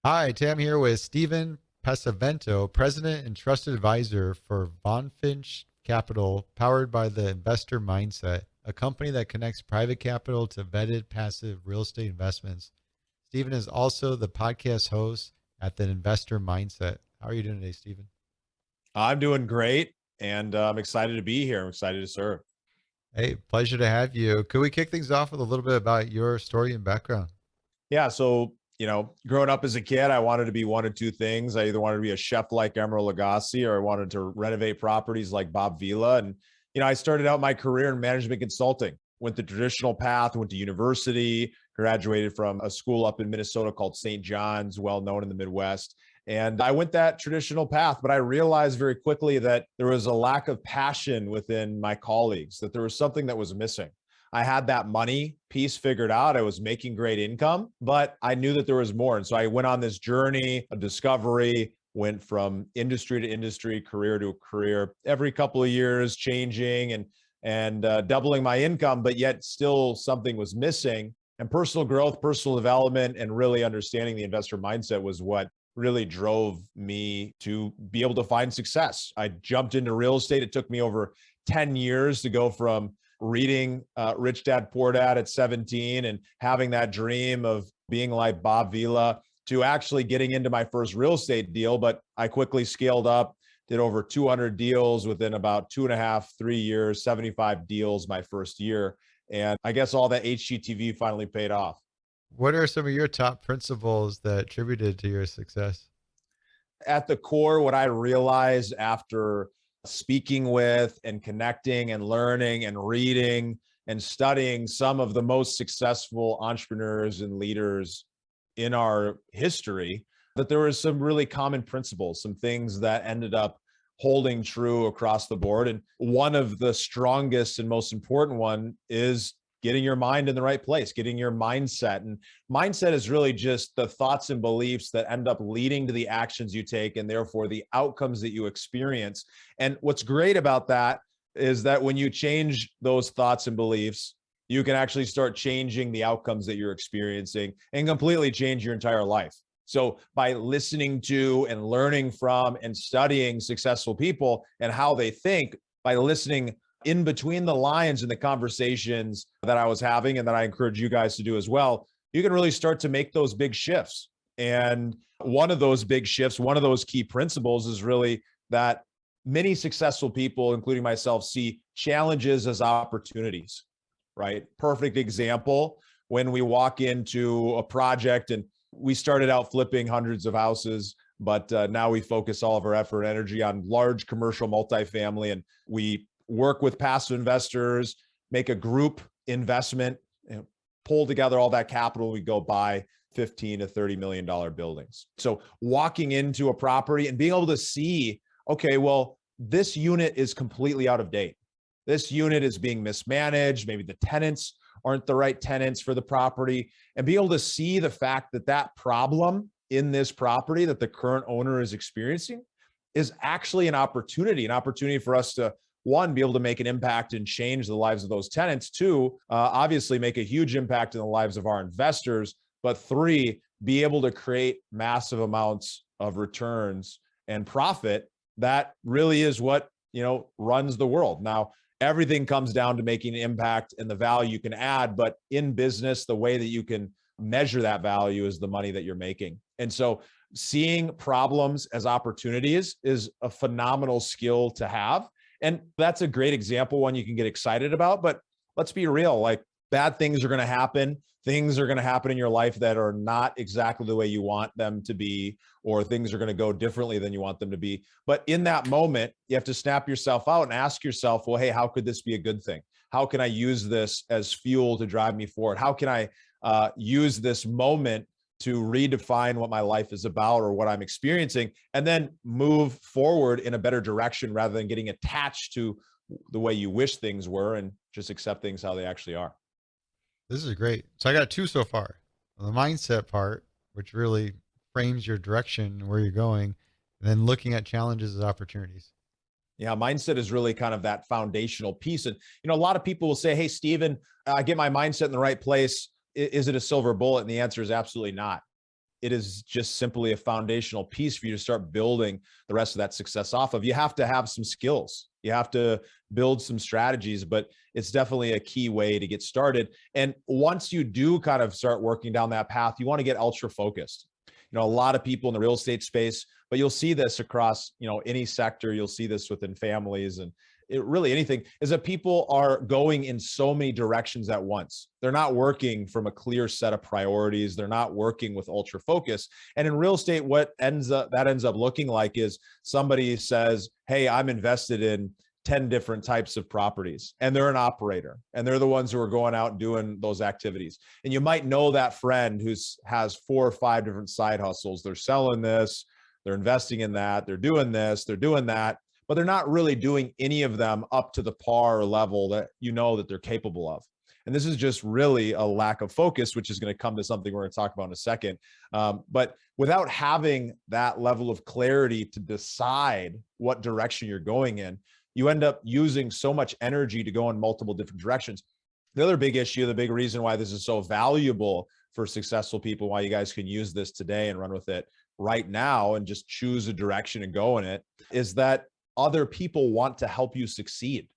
Hi, Tam here with Steven Pesavento, President and Trusted Advisor for VonFinch Capital, powered by the Investor Mindset, a company that connects private capital to vetted passive real estate investments. Steven is also the podcast host at the Investor Mindset. How are you doing today, Steven? I'm doing great, and I'm excited to be here. I'm excited to serve. Hey, pleasure to have you. Could we kick things off with a little bit about your story and background? Yeah, so growing up as a kid, I wanted to be one of two things. I either wanted to be a chef like Emeril Lagasse, or I wanted to renovate properties like Bob Vila. And I started out my career in management consulting. Went the traditional path, went to university, graduated from a school up in Minnesota called St. John's, well known in the Midwest. And I went that traditional path, but I realized very quickly that there was a lack of passion within my colleagues, that there was something that was missing. I had that money piece figured out. I was making great income, but I knew that there was more. And so I went on this journey of discovery, went from industry to industry, career to career, every couple of years changing and doubling my income, but yet still something was missing. And personal growth, personal development, and really understanding the investor mindset was what really drove me to be able to find success. I jumped into real estate. It took me over 10 years to go from reading Rich Dad Poor Dad at 17 and having that dream of being like Bob Vila to actually getting into my first real estate deal. But I quickly scaled up, did over 200 deals within about 2.5, 3 years, 75 deals my first year. And I guess all that HGTV finally paid off. What are some of your top principles that attributed to your success? At the core, what I realized after speaking with and connecting and learning and reading and studying some of the most successful entrepreneurs and leaders in our history, that there was some really common principles, some things that ended up holding true across the board. And one of the strongest and most important one is getting your mind in the right place, getting your mindset. And mindset is really just the thoughts and beliefs that end up leading to the actions you take and therefore the outcomes that you experience. And what's great about that is that when you change those thoughts and beliefs, you can actually start changing the outcomes that you're experiencing and completely change your entire life. So by listening to and learning from and studying successful people and how they think, by listening in between the lines in the conversations that I was having and that I encourage you guys to do as well, you can really start to make those big shifts. And one of those big shifts, one of those key principles is really that many successful people, including myself, see challenges as opportunities, right? Perfect example, when we walk into a project and we started out flipping hundreds of houses, but now we focus all of our effort and energy on large commercial multifamily, and we work with passive investors, make a group investment, pull together all that capital. We go buy $15 to $30 million buildings. So walking into a property and being able to see, okay, well, this unit is completely out of date. This unit is being mismanaged. Maybe the tenants aren't the right tenants for the property, and be able to see the fact that that problem in this property that the current owner is experiencing is actually an opportunity for us to, one, be able to make an impact and change the lives of those tenants. Two, obviously make a huge impact in the lives of our investors. But three, be able to create massive amounts of returns and profit. That really is what, runs the world. Now, everything comes down to making an impact and the value you can add. But in business, the way that you can measure that value is the money that you're making. And so seeing problems as opportunities is a phenomenal skill to have. And that's a great example, one you can get excited about. But let's be real, like, bad things are going to happen. Things are going to happen in your life that are not exactly the way you want them to be, or things are going to go differently than you want them to be. But in that moment, you have to snap yourself out and ask yourself, well, hey, how could this be a good thing? How can I use this as fuel to drive me forward? How can I use this moment to redefine what my life is about or what I'm experiencing, and then move forward in a better direction rather than getting attached to the way you wish things were, and just accept things how they actually are. This is great. So I got two so far. The mindset part, which really frames your direction, where you're going, and then looking at challenges as opportunities. Yeah, mindset is really kind of that foundational piece. And, a lot of people will say, hey, Steven, I get my mindset in the right place. Is it a silver bullet? And the answer is absolutely not. it is just simply a foundational piece for you to start building the rest of that success off of. You have to have some skills. You have to build some strategies, but it's definitely a key way to get started. And once you do kind of start working down that path, you want to get ultra focused. A lot of people in the real estate space, but you'll see this across, any sector. You'll see this within families and really anything, is that people are going in so many directions at once. They're not working from a clear set of priorities. They're not working with ultra focus. And in real estate, what ends up looking like is somebody says, hey, I'm invested in 10 different types of properties, and they're an operator, and they're the ones who are going out and doing those activities. And you might know that friend who has 4 or 5 different side hustles. They're selling this, they're investing in that, they're doing this, they're doing that, but they're not really doing any of them up to the par or level that that they're capable of. And this is just really a lack of focus, which is going to come to something we're going to talk about in a second. But without having that level of clarity to decide what direction you're going in, you end up using so much energy to go in multiple different directions. The other big issue, the big reason why this is so valuable for successful people, why you guys can use this today and run with it right now and just choose a direction and go in it, is that other people want to help you succeed.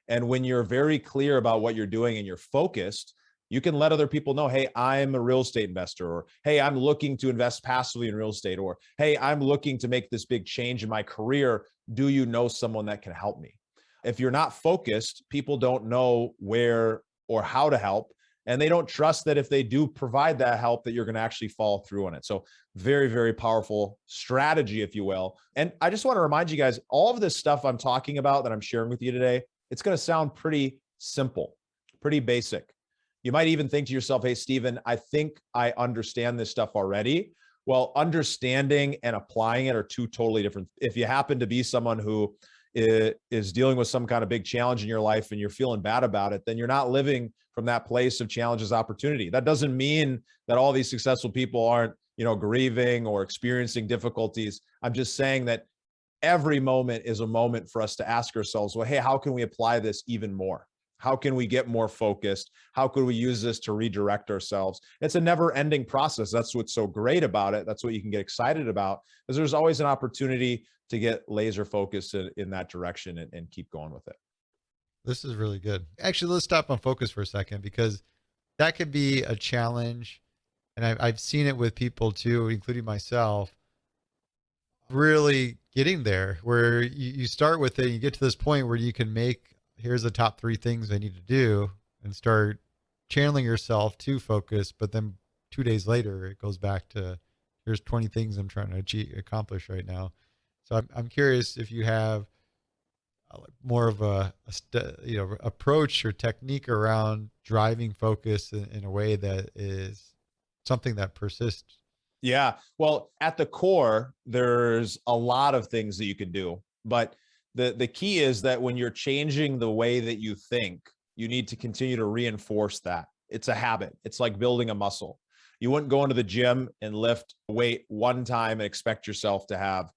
And when you're very clear about what you're doing and you're focused, you can let other people know, hey, I'm a real estate investor, or hey, I'm looking to invest passively in real estate, or hey, I'm looking to make this big change in my career. Do you know someone that can help me? If you're not focused, people don't know where or how to help, and they don't trust that if they do provide that help, that you're going to actually follow through on it. So very, very powerful strategy, if you will. And I just want to remind you guys, all of this stuff I'm talking about that I'm sharing with you today, it's going to sound pretty simple, pretty basic. You might even think to yourself, hey, Steven, I think I understand this stuff already. Well, understanding and applying it are two totally different. If you happen to be someone who is dealing with some kind of big challenge in your life and you're feeling bad about it, then you're not living from that place of challenges, opportunity. That doesn't mean that all these successful people aren't, grieving or experiencing difficulties. I'm just saying that every moment is a moment for us to ask ourselves, well, hey, how can we apply this even more? How can we get more focused? How could we use this to redirect ourselves? It's a never-ending process. That's what's so great about it. That's what you can get excited about, is there's always an opportunity to get laser focused in that direction and keep going with it. This is really good. Actually, let's stop on focus for a second, because that could be a challenge. And I've seen it with people too, including myself, really getting there, where you start with it, and you get to this point where you can make, here's the top 3 things I need to do, and start channeling yourself to focus. But then 2 days later, it goes back to, here's 20 things I'm trying to accomplish right now. So I'm curious if you have more of a approach or technique around driving focus in a way that is something that persists. Yeah. Well, at the core, there's a lot of things that you can do, but the key is that when you're changing the way that you think, you need to continue to reinforce that. It's a habit. It's like building a muscle. You wouldn't go into the gym and lift weight one time and expect yourself to have,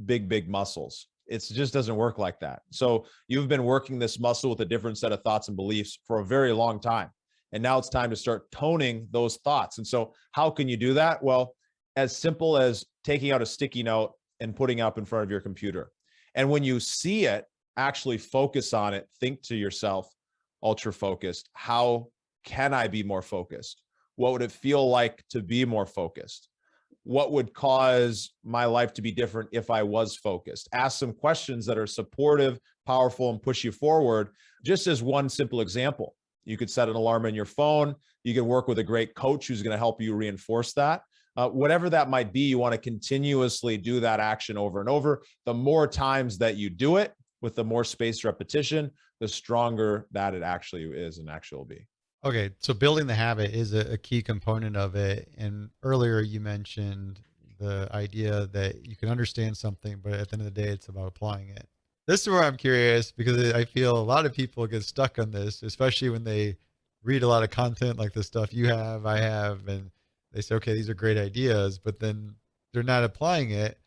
big muscles. It just doesn't work like that. So you've been working this muscle with a different set of thoughts and beliefs for a very long time. And now it's time to start toning those thoughts. And so how can you do that? Well, as simple as taking out a sticky note and putting it up in front of your computer. And when you see it, actually focus on it. Think to yourself, ultra focused, how can I be more focused? What would it feel like to be more focused? What would cause my life to be different if I was focused? Ask some questions that are supportive, powerful, and push you forward. Just as one simple example, you could set an alarm on your phone. You can work with a great coach who's going to help you reinforce that. Whatever that might be, you want to continuously do that action over and over. The more times that you do it with the more spaced repetition, the stronger that it actually is and actually will be. Okay, so building the habit is a key component of it. And earlier you mentioned the idea that you can understand something, but at the end of the day, it's about applying it. This is where I'm curious, because I feel a lot of people get stuck on this, especially when they read a lot of content like the stuff you have, I have, and they say, okay, these are great ideas, but then they're not applying it.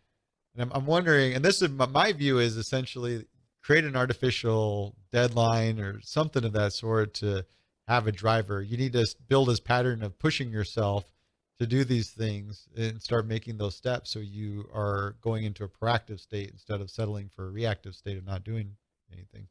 And I'm wondering, and this is my view, is essentially create an artificial deadline or something of that sort to have a driver. You need to build this pattern of pushing yourself to do these things and start making those steps so you are going into a proactive state instead of settling for a reactive state of not doing anything.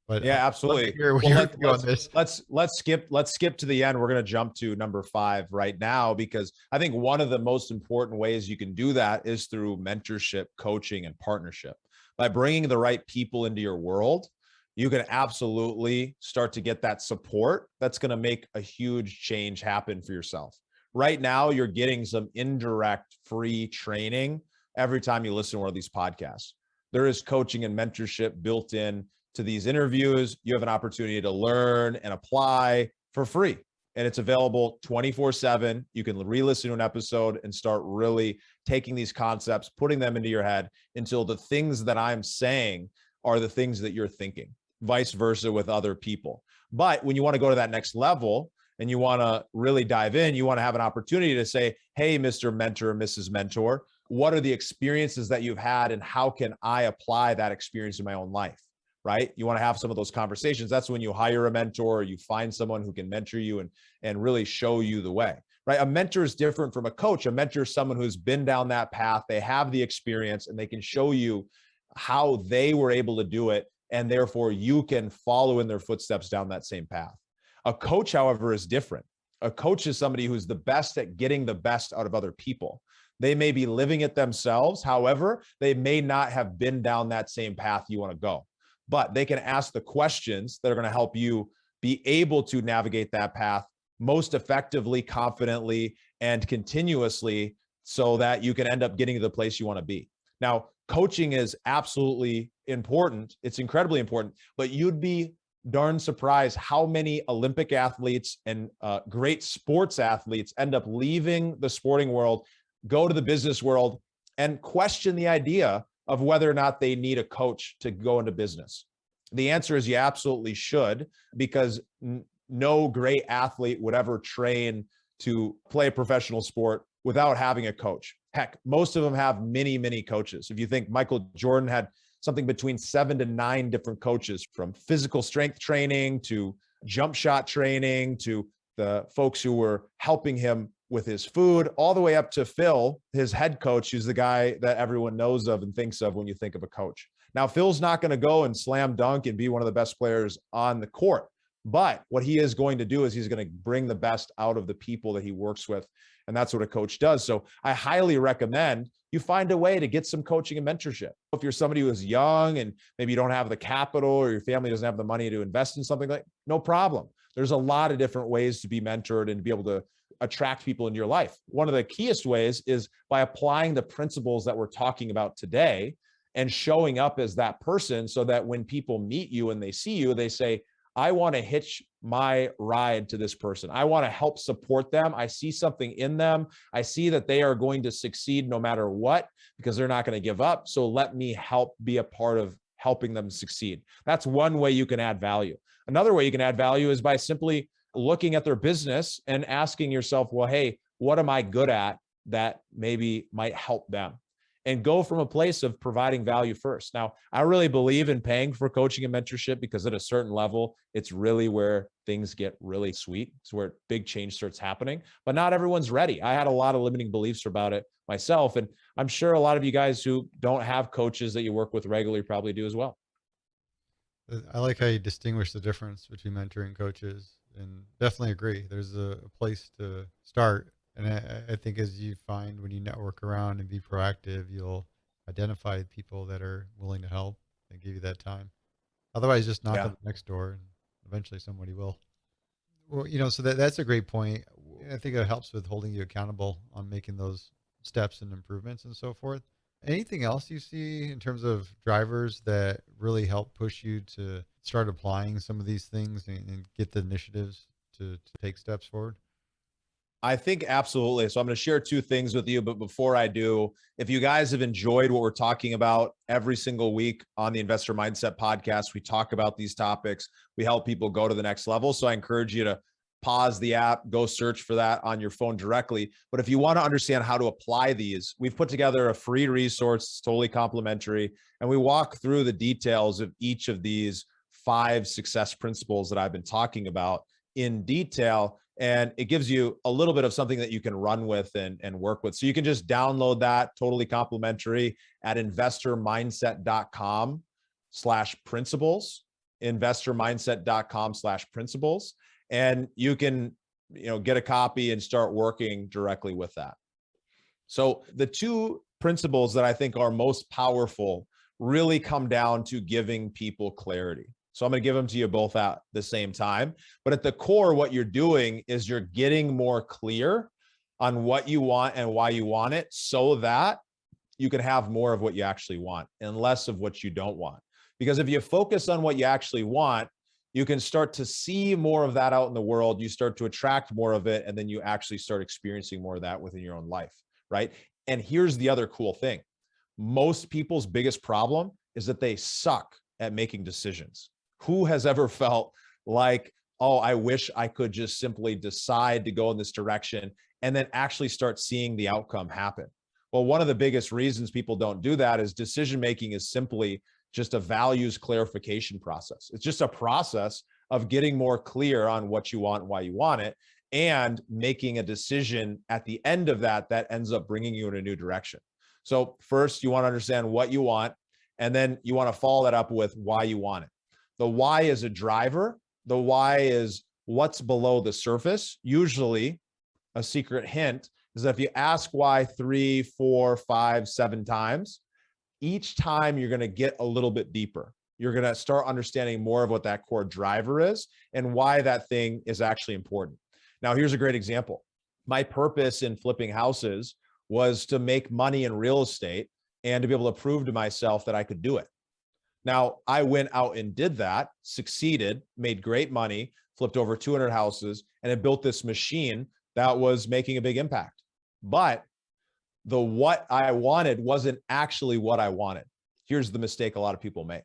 But Yeah, I'd love to absolutely. hear what Well, your view on this. let's skip to the end. We're going to jump to number 5 right now, because I think one of the most important ways you can do that is through mentorship, coaching, and partnership. By bringing the right people into your world, you can absolutely start to get that support that's going to make a huge change happen for yourself. Right now, you're getting some indirect free training every time you listen to one of these podcasts. There is coaching and mentorship built in to these interviews. You have an opportunity to learn and apply for free, and it's available 24/7. You can re-listen to an episode and start really taking these concepts, putting them into your head until the things that I'm saying are the things that you're thinking, vice versa with other people. But when you want to go to that next level and you want to really dive in, you want to have an opportunity to say, hey, Mr. Mentor, Mrs. Mentor, what are the experiences that you've had and how can I apply that experience in my own life? Right? You want to have some of those conversations. That's when you hire a mentor, or you find someone who can mentor you and really show you the way, right? A mentor is different from a coach. A mentor is someone who's been down that path. They have the experience and they can show you how they were able to do it. And therefore you can follow in their footsteps down that same path. A coach, however, is different. A coach is somebody who's the best at getting the best out of other people. They may be living it themselves. However, they may not have been down that same path you want to go, but they can ask the questions that are going to help you be able to navigate that path most effectively, confidently, and continuously so that you can end up getting to the place you want to be. Now, coaching is absolutely important. It's incredibly important, but you'd be darn surprised how many Olympic athletes and great sports athletes end up leaving the sporting world, go to the business world, and question the idea of whether or not they need a coach to go into business. The answer is you absolutely should, because no great athlete would ever train to play a professional sport without having a coach. Heck, most of them have many, many coaches. If you think Michael Jordan had something between 7 to 9 different coaches, from physical strength training to jump shot training to the folks who were helping him with his food, all the way up to Phil, his head coach, who's the guy that everyone knows of and thinks of when you think of a coach. Now, Phil's not going to go and slam dunk and be one of the best players on the court, but what he is going to do is he's going to bring the best out of the people that he works with. And that's what a coach does. So I highly recommend you find a way to get some coaching and mentorship. If you're somebody who is young and maybe you don't have the capital or your family doesn't have the money to invest in something, like, no problem. There's a lot of different ways to be mentored and to be able to attract people into your life. One of the keyest ways is by applying the principles that we're talking about today and showing up as that person, so that when people meet you and they see you, they say, I want to hitch my ride to this person. I want to help support them. I see something in them. I see that they are going to succeed no matter what, because they're not going to give up. So let me help be a part of helping them succeed. That's one way you can add value. Another way you can add value is by simply looking at their business and asking yourself, well, hey, what am I good at that maybe might help them? And go from a place of providing value first. Now, I really believe in paying for coaching and mentorship, because at a certain level, it's really where things get really sweet. It's where big change starts happening, but not everyone's ready. I had a lot of limiting beliefs about it myself. And I'm sure a lot of you guys who don't have coaches that you work with regularly probably do as well. I like how you distinguish the difference between mentoring and coaches, and definitely agree. There's a place to start. And I think as you find, when you network around and be proactive, you'll identify people that are willing to help and give you that time. Otherwise, just knock on the next door and eventually somebody will. Well, so that's a great point. I think it helps with holding you accountable on making those steps and improvements and so forth. Anything else you see in terms of drivers that really help push you to start applying some of these things and get the initiatives to take steps forward? I think absolutely. So I'm going to share 2 things with you. But before I do, if you guys have enjoyed what we're talking about every single week on the Investor Mindset podcast, we talk about these topics. We help people go to the next level. So I encourage you to pause the app, go search for that on your phone directly. But if you want to understand how to apply these, we've put together a free resource. It's totally complimentary. And we walk through the details of each of these 5 success principles that I've been talking about in detail. And it gives you a little bit of something that you can run with and work with. So you can just download that totally complimentary at investormindset.com/principles, investormindset.com/principles. And you can, get a copy and start working directly with that. So the two principles that I think are most powerful really come down to giving people clarity. So I'm going to give them to you both at the same time. But at the core, what you're doing is you're getting more clear on what you want and why you want it, so that you can have more of what you actually want and less of what you don't want. Because if you focus on what you actually want, you can start to see more of that out in the world. You start to attract more of it, and then you actually start experiencing more of that within your own life, right? And here's the other cool thing. Most people's biggest problem is that they suck at making decisions. Who has ever felt like, oh, I wish I could just simply decide to go in this direction and then actually start seeing the outcome happen? Well, one of the biggest reasons people don't do that is decision-making is simply just a values clarification process. It's just a process of getting more clear on what you want and why you want it, and making a decision at the end of that that ends up bringing you in a new direction. So first, you want to understand what you want, and then you want to follow that up with why you want it. The why is a driver. The why is what's below the surface. Usually, a secret hint is that if you ask why 3, 4, 5, 7 times, each time you're going to get a little bit deeper. You're going to start understanding more of what that core driver is and why that thing is actually important. Now, here's a great example. My purpose in flipping houses was to make money in real estate and to be able to prove to myself that I could do it. Now, I went out and did that, succeeded, made great money, flipped over 200 houses, and it built this machine that was making a big impact. But the what I wanted wasn't actually what I wanted. Here's the mistake a lot of people make.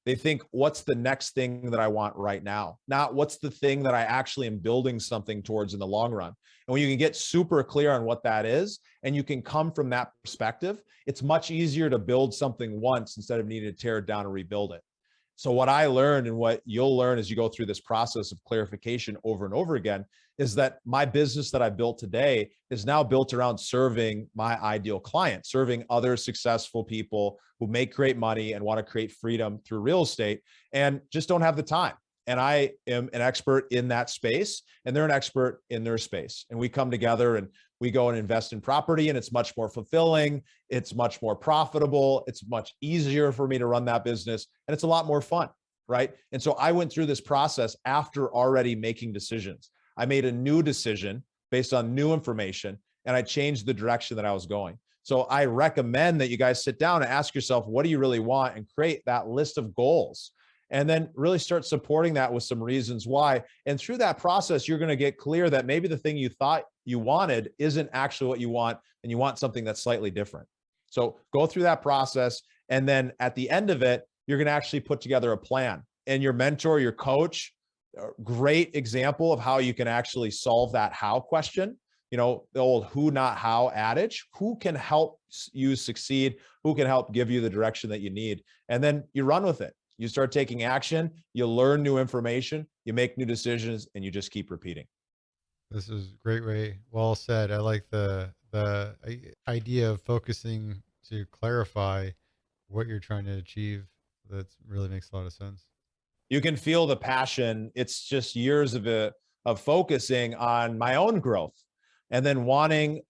They think, what's the next thing that I want right now? Not what's the thing that I actually am building something towards in the long run. And when you can get super clear on what that is, and you can come from that perspective, it's much easier to build something once instead of needing to tear it down and rebuild it. So what I learned, and what you'll learn as you go through this process of clarification over and over again, is that my business that I built today is now built around serving my ideal client, serving other successful people who make great money and want to create freedom through real estate and just don't have the time. And I am an expert in that space, and they're an expert in their space. And we come together and we go and invest in property, and it's much more fulfilling. It's much more profitable. It's much easier for me to run that business, and it's a lot more fun, right? And so I went through this process after already making decisions. I made a new decision based on new information, and I changed the direction that I was going. So I recommend that you guys sit down and ask yourself, what do you really want, and create that list of goals. And then really start supporting that with some reasons why. And through that process, you're going to get clear that maybe the thing you thought you wanted isn't actually what you want, and you want something that's slightly different. So go through that process. And then at the end of it, you're going to actually put together a plan. And your mentor, your coach, great example of how you can actually solve that how question. The old who, not how adage. Who can help you succeed? Who can help give you the direction that you need? And then you run with it. You start taking action, you learn new information, you make new decisions, and you just keep repeating. This is great way. Well said. I like the idea of focusing to clarify what you're trying to achieve. That really makes a lot of sense. You can feel the passion. It's just years of focusing on my own growth, and then wanting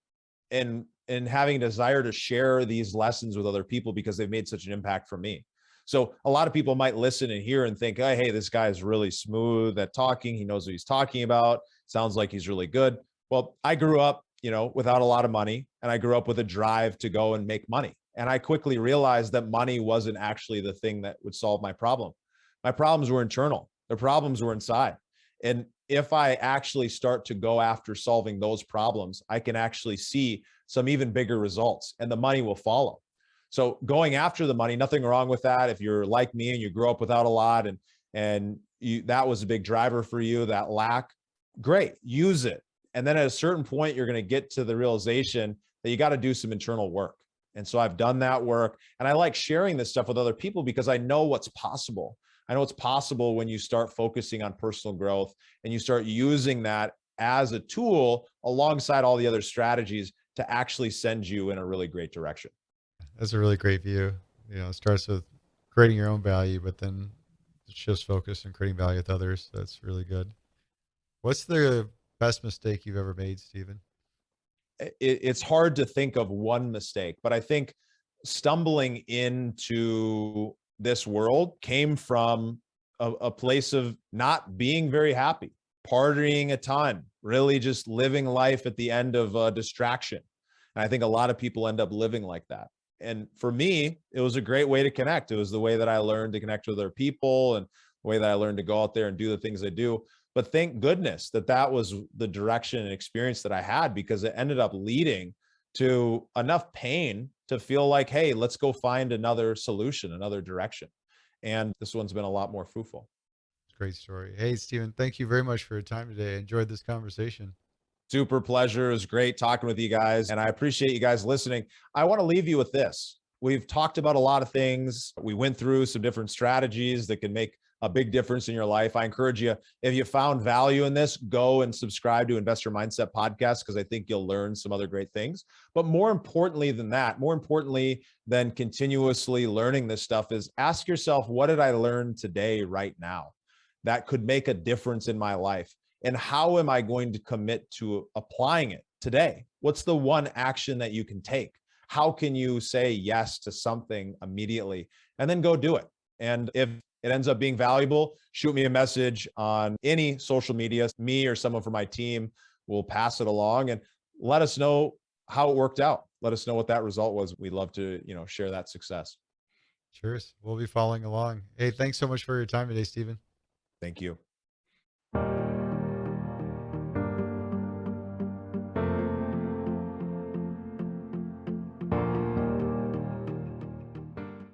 and having a desire to share these lessons with other people because they've made such an impact for me. So a lot of people might listen and hear and think, hey, this guy is really smooth at talking. He knows what he's talking about. Sounds like he's really good. Well, I grew up, without a lot of money, and I grew up with a drive to go and make money. And I quickly realized that money wasn't actually the thing that would solve my problem. My problems were internal. The problems were inside. And if I actually start to go after solving those problems, I can actually see some even bigger results, and the money will follow. So going after the money, nothing wrong with that. If you're like me and you grew up without a lot, and that was a big driver for you, that lack, great, use it. And then at a certain point, you're going to get to the realization that you got to do some internal work. And so I've done that work, and I like sharing this stuff with other people because I know what's possible. I know it's possible when you start focusing on personal growth and you start using that as a tool alongside all the other strategies to actually send you in a really great direction. That's a really great view. It starts with creating your own value, but then it shifts focus and creating value with others. That's really good. What's the best mistake you've ever made, Steven? It's hard to think of one mistake, but I think stumbling into this world came from a place of not being very happy, partying a ton, really just living life at the end of a distraction. And I think a lot of people end up living like that. And for me, it was a great way to connect. It was the way that I learned to connect with other people and the way that I learned to go out there and do the things I do. But thank goodness that that was the direction and experience that I had, because it ended up leading to enough pain to feel like, hey, let's go find another solution, another direction. And this one's been a lot more fruitful. Great story. Hey, Steven, thank you very much for your time today. I enjoyed this conversation. Super pleasure. It was great talking with you guys, and I appreciate you guys listening. I want to leave you with this. We've talked about a lot of things. We went through some different strategies that can make a big difference in your life. I encourage you, if you found value in this, go and subscribe to Investor Mindset Podcast, because I think you'll learn some other great things. But more importantly than that, more importantly than continuously learning this stuff, is ask yourself, what did I learn today, right now, that could make a difference in my life? And how am I going to commit to applying it today? What's the one action that you can take? How can you say yes to something immediately and then go do it? And if it ends up being valuable, shoot me a message on any social media. Me or someone from my team will pass it along and let us know how it worked out. Let us know what that result was. We'd love to, share that success. Cheers. We'll be following along. Hey, thanks so much for your time today, Steven. Thank you.